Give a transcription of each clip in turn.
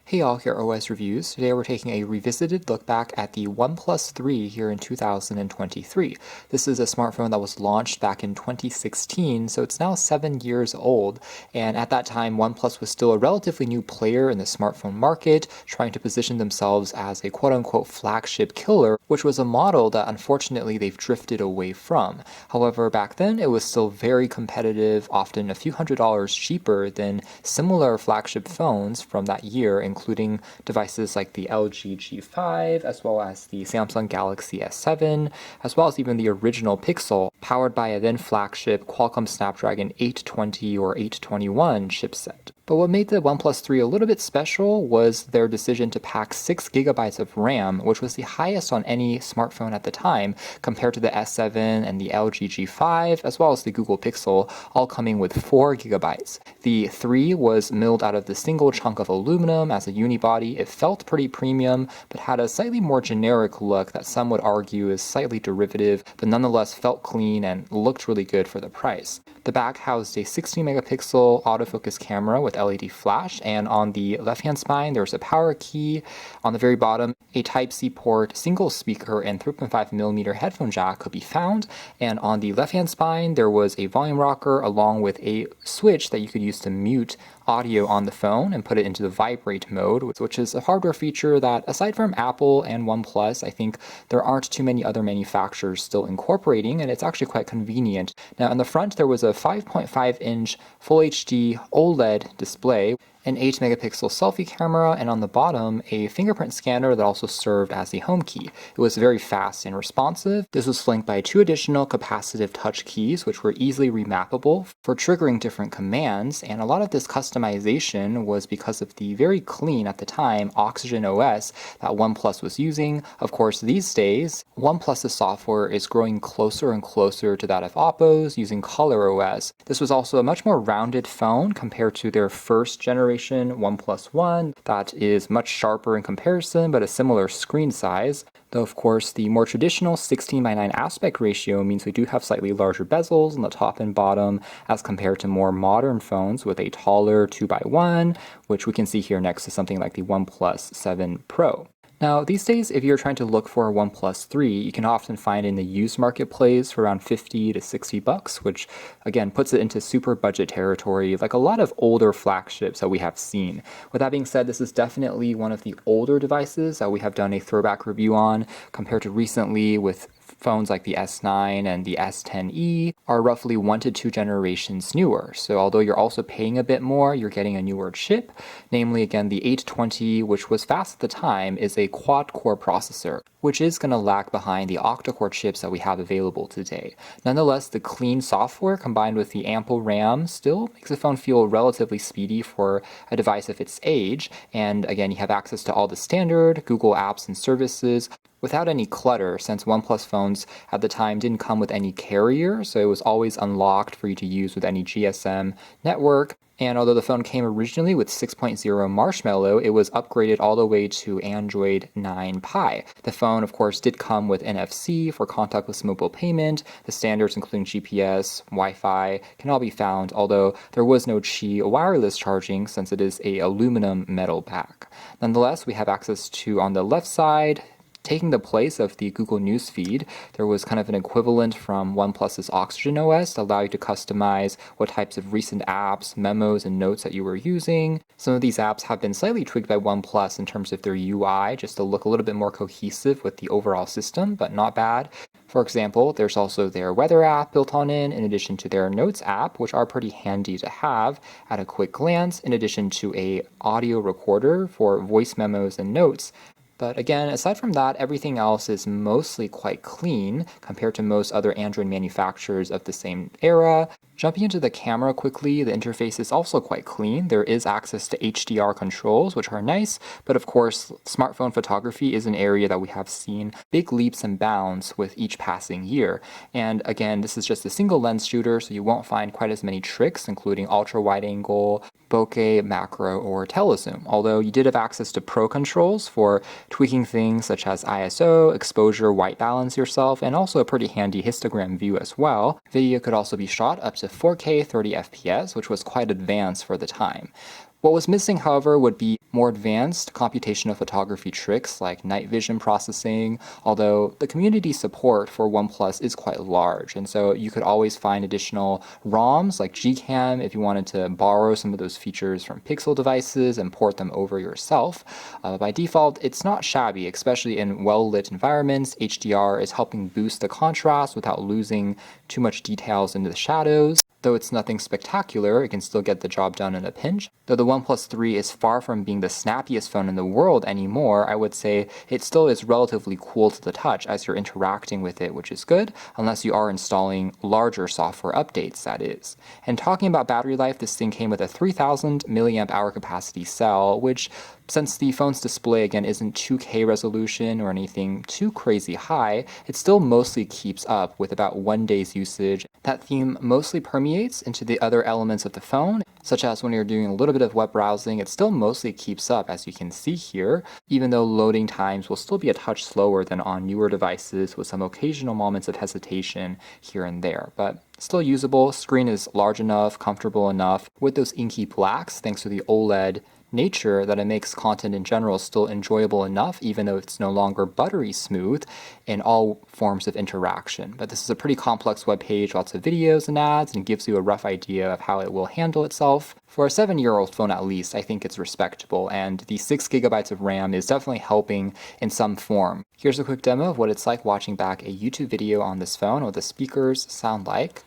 Hey all, here at OS Reviews. Today we're taking a revisited look back at the OnePlus 3 here in 2023. This is a smartphone that was launched back in 2016, so it's now 7 years old. And at that time, OnePlus was still a relatively new player in the smartphone market, trying to position themselves as a quote-unquote flagship killer, which was a model that unfortunately they've drifted away from. However, back then it was still very competitive, often a few $100s cheaper than similar flagship phones from that year, including devices like the LG G5, as well as the Samsung Galaxy S7, as well as even the original Pixel, powered by a then flagship Qualcomm Snapdragon 820 or 821 chipset. But what made the OnePlus 3 a little bit special was their decision to pack 6GB of RAM, which was the highest on any smartphone at the time, compared to the S7 and the LG G5, as well as the Google Pixel, all coming with 4GB. The 3 was milled out of the single chunk of aluminum as a unibody. It felt pretty premium, but had a slightly more generic look that some would argue is slightly derivative, but nonetheless felt clean and looked really good for the price. The back housed a 16-megapixel autofocus camera with LED flash, and on the left-hand spine there's a power key. On the very bottom, a Type-C port, single speaker, and 3.5mm headphone jack could be found, and on the left-hand spine there was a volume rocker along with a switch that you could use to mute audio on the phone and put it into the vibrate mode, which is a hardware feature that, aside from Apple and OnePlus, I think there aren't too many other manufacturers still incorporating, and it's actually quite convenient. Now, in the front, there was a 5.5-inch Full HD OLED display, an 8-megapixel selfie camera, and on the bottom, a fingerprint scanner that also served as the home key. It was very fast and responsive. This was flanked by 2 additional capacitive touch keys, which were easily remappable for triggering different commands, and a lot of this customization was because of the very clean, at the time, OxygenOS that OnePlus was using. Of course, these days, OnePlus's software is growing closer and closer to that of Oppo's using ColorOS. This was also a much more rounded phone compared to their first generation OnePlus One that is much sharper in comparison, but a similar screen size. Though of course the more traditional 16:9 aspect ratio means we do have slightly larger bezels on the top and bottom as compared to more modern phones with a taller 2:1, which we can see here next to something like the OnePlus 7 Pro. Now, these days, if you're trying to look for a OnePlus 3, you can often find in the used marketplace for around 50 to 60 bucks, which again puts it into super budget territory, like a lot of older flagships that we have seen. With that being said, this is definitely one of the older devices that we have done a throwback review on, compared to recently with phones like the S9 and the S10e are roughly 1 to 2 generations newer. So although you're also paying a bit more, you're getting a newer chip. Namely, again, the 820, which was fast at the time, is a quad-core processor, which is going to lag behind the octa-core chips that we have available today. Nonetheless, the clean software combined with the ample RAM still makes the phone feel relatively speedy for a device of its age. And again, you have access to all the standard Google apps and services without any clutter, since OnePlus phones at the time didn't come with any carrier, so it was always unlocked for you to use with any GSM network. And although the phone came originally with 6.0 Marshmallow, it was upgraded all the way to Android 9 Pie. The phone, of course, did come with NFC for contactless mobile payment. The standards, including GPS, Wi-Fi, can all be found, although there was no Qi wireless charging since it is a aluminum metal back. Nonetheless, we have access to, on the left side, taking the place of the Google News feed, there was kind of an equivalent from OnePlus's OxygenOS to allow you to customize what types of recent apps, memos, and notes that you were using. Some of these apps have been slightly tweaked by OnePlus in terms of their UI, just to look a little bit more cohesive with the overall system, but not bad. For example, there's also their weather app built on in addition to their notes app, which are pretty handy to have at a quick glance, in addition to a audio recorder for voice memos and notes. But again, aside from that, everything else is mostly quite clean compared to most other Android manufacturers of the same era. Jumping into the camera quickly, the interface is also quite clean. There is access to HDR controls, which are nice, but of course, smartphone photography is an area that we have seen big leaps and bounds with each passing year. And again, this is just a single lens shooter, so you won't find quite as many tricks, including ultra-wide angle, bokeh, macro, or telezoom, although you did have access to pro controls for tweaking things such as ISO, exposure, white balance yourself, and also a pretty handy histogram view as well. Video could also be shot up to 4K 30 FPS, which was quite advanced for the time. What was missing, however, would be more advanced computational photography tricks like night vision processing, although the community support for OnePlus is quite large, and so you could always find additional ROMs like Gcam if you wanted to borrow some of those features from Pixel devices and port them over yourself. By default, it's not shabby, especially in well-lit environments. HDR is helping boost the contrast without losing too much details into the shadows. Though it's nothing spectacular, it can still get the job done in a pinch. Though the OnePlus 3 is far from being the snappiest phone in the world anymore, I would say it still is relatively cool to the touch as you're interacting with it, which is good, unless you are installing larger software updates, that is. And talking about battery life, this thing came with a 3000 milliamp hour capacity cell, which, since the phone's display again isn't 2K resolution or anything too crazy high, it still mostly keeps up with about 1 day's usage. That theme mostly permeates into the other elements of the phone, such as when you're doing a little bit of web browsing, it still mostly keeps up, as you can see here, even though loading times will still be a touch slower than on newer devices with some occasional moments of hesitation here and there. But still usable, screen is large enough, comfortable enough, with those inky blacks thanks to the OLED nature that it makes content in general still enjoyable enough, even though it's no longer buttery smooth in all forms of interaction. But this is a pretty complex web page, lots of videos and ads, and gives you a rough idea of how it will handle itself. For a 7-year-old phone at least, I think it's respectable, and the 6GB of RAM is definitely helping in some form. Here's a quick demo of what it's like watching back a YouTube video on this phone, what the speakers sound like.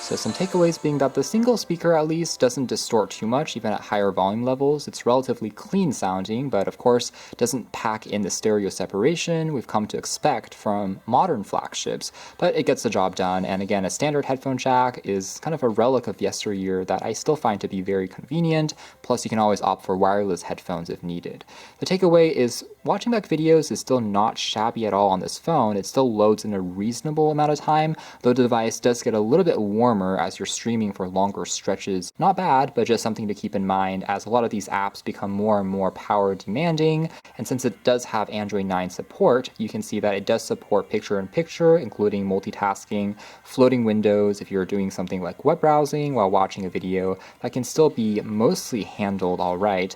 So some takeaways being that the single speaker at least doesn't distort too much even at higher volume levels. It's relatively clean sounding, but of course doesn't pack in the stereo separation we've come to expect from modern flagships, but it gets the job done. And again, a standard headphone jack is kind of a relic of yesteryear that I still find to be very convenient, plus you can always opt for wireless headphones if needed. The takeaway is watching back videos is still not shabby at all on this phone. It still loads in a reasonable amount of time, though the device does get a little bit warmer as you're streaming for longer stretches. Not bad, but just something to keep in mind as a lot of these apps become more and more power demanding. And since it does have Android 9 support, you can see that it does support picture-in-picture, including multitasking, floating windows if you're doing something like web browsing while watching a video. That can still be mostly handled all right.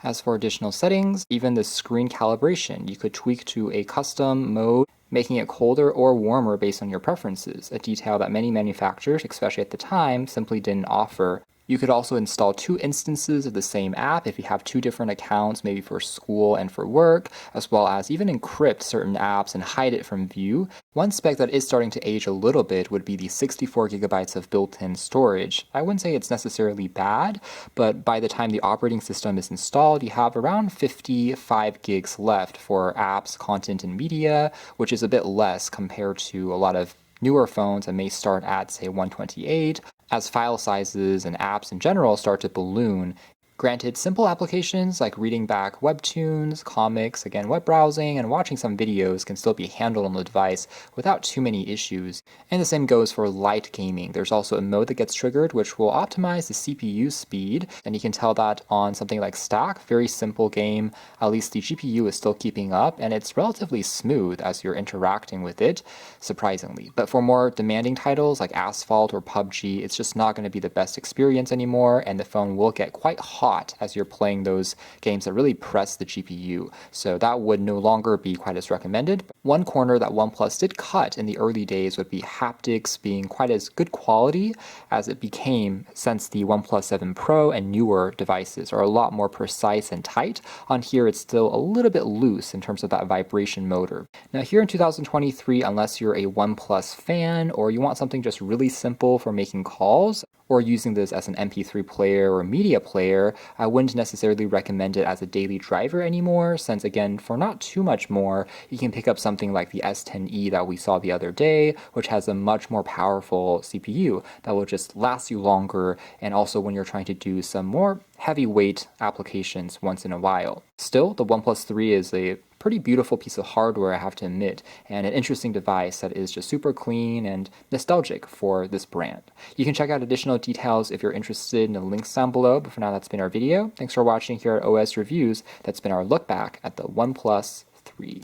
As for additional settings, even the screen calibration, you could tweak to a custom mode, making it colder or warmer based on your preferences, a detail that many manufacturers, especially at the time, simply didn't offer. You could also install 2 instances of the same app if you have 2 different accounts, maybe for school and for work, as well as even encrypt certain apps and hide it from view. One spec that is starting to age a little bit would be the 64GB of built-in storage. I wouldn't say it's necessarily bad, but by the time the operating system is installed, you have around 55 gigs left for apps, content, and media, which is a bit less compared to a lot of newer phones that may start at, say, 128, as file sizes and apps in general start to balloon. Granted, simple applications like reading back webtoons, comics, again web browsing, and watching some videos can still be handled on the device without too many issues. And the same goes for light gaming. There's also a mode that gets triggered which will optimize the CPU speed, and you can tell that on something like Stack, very simple game, at least the GPU is still keeping up, and it's relatively smooth as you're interacting with it, surprisingly. But for more demanding titles like Asphalt or PUBG, it's just not going to be the best experience anymore, and the phone will get quite hot as you're playing those games that really press the GPU, so that would no longer be quite as recommended. One corner that OnePlus did cut in the early days would be haptics being quite as good quality as it became since the OnePlus 7 Pro and newer devices are a lot more precise and tight. On here it's still a little bit loose in terms of that vibration motor. Now here in 2023, unless you're a OnePlus fan or you want something just really simple for making calls, or using this as an MP3 player or media player, I wouldn't necessarily recommend it as a daily driver anymore, since again, for not too much more, you can pick up something like the S10e that we saw the other day, which has a much more powerful CPU that will just last you longer, and also when you're trying to do some more heavyweight applications once in a while. Still, the OnePlus 3 is a pretty beautiful piece of hardware, I have to admit, and an interesting device that is just super clean and nostalgic for this brand. You can check out additional details if you're interested in the links down below, but for now that's been our video. Thanks for watching here at OS Reviews. That's been our look back at the OnePlus 3. 2023.